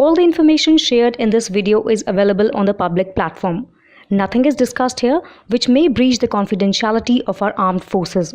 All the information shared in this video is available on the public platform. Nothing is discussed here which may breach the confidentiality of our armed forces.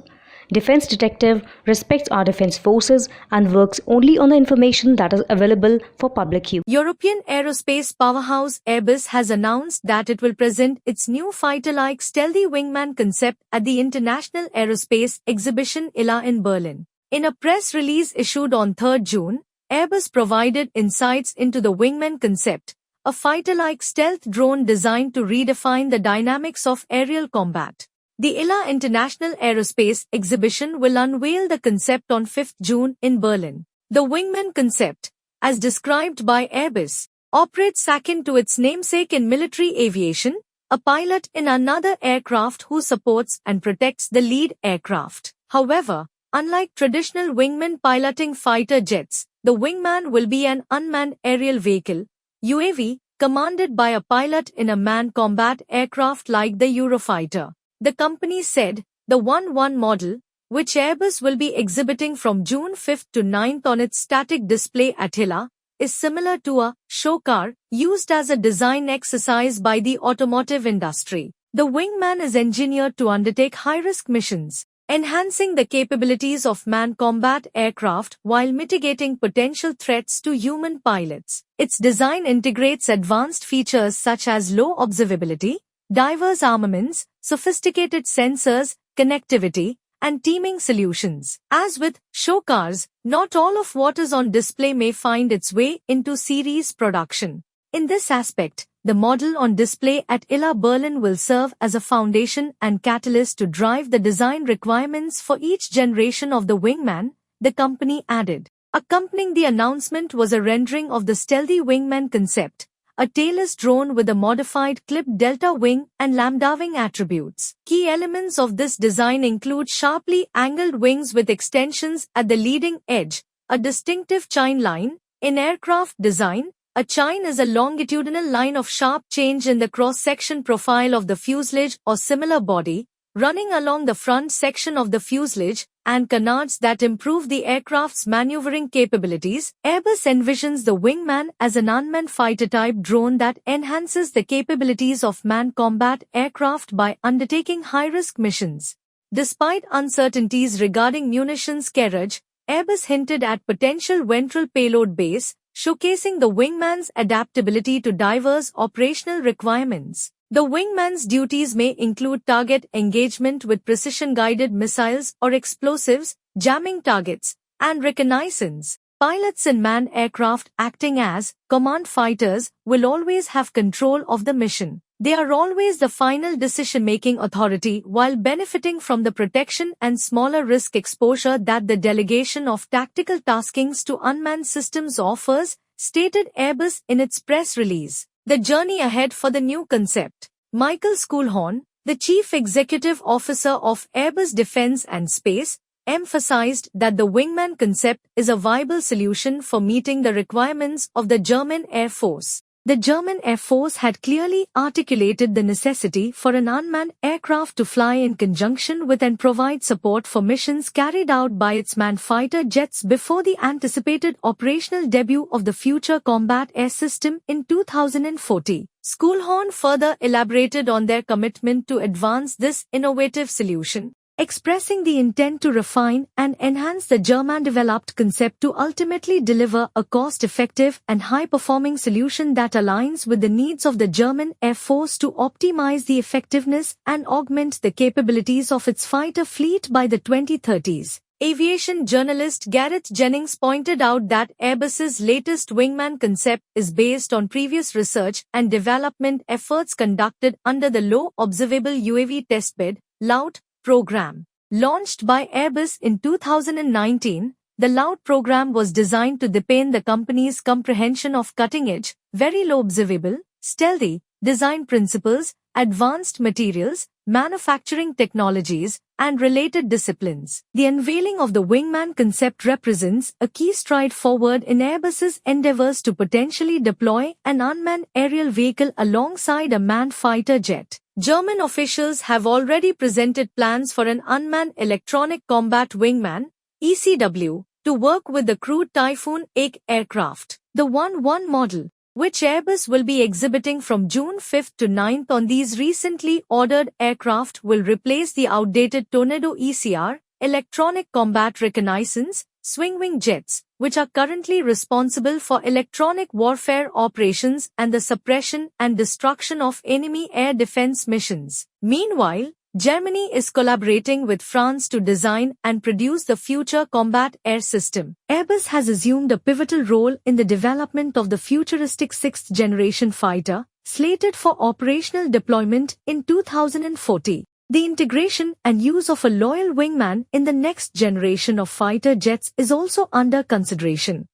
Defense Detective respects our defense forces and works only on the information that is available for public use. European aerospace powerhouse Airbus has announced that it will present its new fighter-like stealthy wingman concept at the International Aerospace Exhibition ILA in Berlin. In a press release issued on 3rd June, Airbus provided insights into the wingman concept, a fighter-like stealth drone designed to redefine the dynamics of aerial combat. The ILA International Aerospace Exhibition will unveil the concept on 5th June in Berlin. The wingman concept, as described by Airbus, operates akin to its namesake in military aviation, a pilot in another aircraft who supports and protects the lead aircraft. However, unlike traditional wingman piloting fighter jets, the wingman will be an unmanned aerial vehicle, UAV, commanded by a pilot in a manned combat aircraft like the Eurofighter. The company said, the 1-1 model, which Airbus will be exhibiting from June 5 to 9 on its static display at ILA, is similar to a show car used as a design exercise by the automotive industry. The wingman is engineered to undertake high-risk missions, enhancing the capabilities of manned combat aircraft while mitigating potential threats to human pilots. Its design integrates advanced features such as low observability, diverse armaments, sophisticated sensors, connectivity, and teaming solutions. As with show cars, not all of what is on display may find its way into series production. In this aspect, the model on display at ILA Berlin will serve as a foundation and catalyst to drive the design requirements for each generation of the wingman, the company added. Accompanying the announcement was a rendering of the stealthy wingman concept, a tailless drone with a modified clipped delta wing and lambda wing attributes. Key elements of this design include sharply angled wings with extensions at the leading edge, a distinctive chine line. In aircraft design, a chine is a longitudinal line of sharp change in the cross-section profile of the fuselage or similar body, running along the front section of the fuselage, and canards that improve the aircraft's maneuvering capabilities. Airbus envisions the wingman as an unmanned fighter-type drone that enhances the capabilities of manned combat aircraft by undertaking high-risk missions. Despite uncertainties regarding munitions carriage, Airbus hinted at potential ventral payload base, showcasing the wingman's adaptability to diverse operational requirements. The wingman's duties may include target engagement with precision-guided missiles or explosives, jamming targets, and reconnaissance. Pilots in manned aircraft acting as command fighters will always have control of the mission. They are always the final decision-making authority while benefiting from the protection and smaller risk exposure that the delegation of tactical taskings to unmanned systems offers, stated Airbus in its press release. The journey ahead for the new concept. Michael Schulhorn, the Chief Executive Officer of Airbus Defence and Space, emphasized that the wingman concept is a viable solution for meeting the requirements of the German Air Force. The German Air Force had clearly articulated the necessity for an unmanned aircraft to fly in conjunction with and provide support for missions carried out by its manned fighter jets before the anticipated operational debut of the Future Combat Air System in 2040. Schulhorn further elaborated on their commitment to advance this innovative solution, expressing the intent to refine and enhance the German-developed concept to ultimately deliver a cost-effective and high-performing solution that aligns with the needs of the German Air Force to optimize the effectiveness and augment the capabilities of its fighter fleet by the 2030s. Aviation journalist Gareth Jennings pointed out that Airbus's latest wingman concept is based on previous research and development efforts conducted under the Low Observable UAV Testbed (LOUT) program. Launched by Airbus in 2019, the LOUT program was designed to deepen the company's comprehension of cutting-edge, very low observable, stealthy, design principles, advanced materials, manufacturing technologies, and related disciplines. The unveiling of the wingman concept represents a key stride forward in Airbus's endeavors to potentially deploy an unmanned aerial vehicle alongside a manned fighter jet. German officials have already presented plans for an unmanned electronic combat wingman, ECW, to work with the crewed Typhoon AIK aircraft. The 1-1 model, which Airbus will be exhibiting from June 5 to 9 on these recently ordered aircraft, will replace the outdated Tornado ECR, electronic combat reconnaissance, swing-wing jets, which are currently responsible for electronic warfare operations and the suppression and destruction of enemy air defense missions. Meanwhile, Germany is collaborating with France to design and produce the future combat air system. Airbus has assumed a pivotal role in the development of the futuristic sixth-generation fighter, slated for operational deployment in 2040. The integration and use of a loyal wingman in the next generation of fighter jets is also under consideration.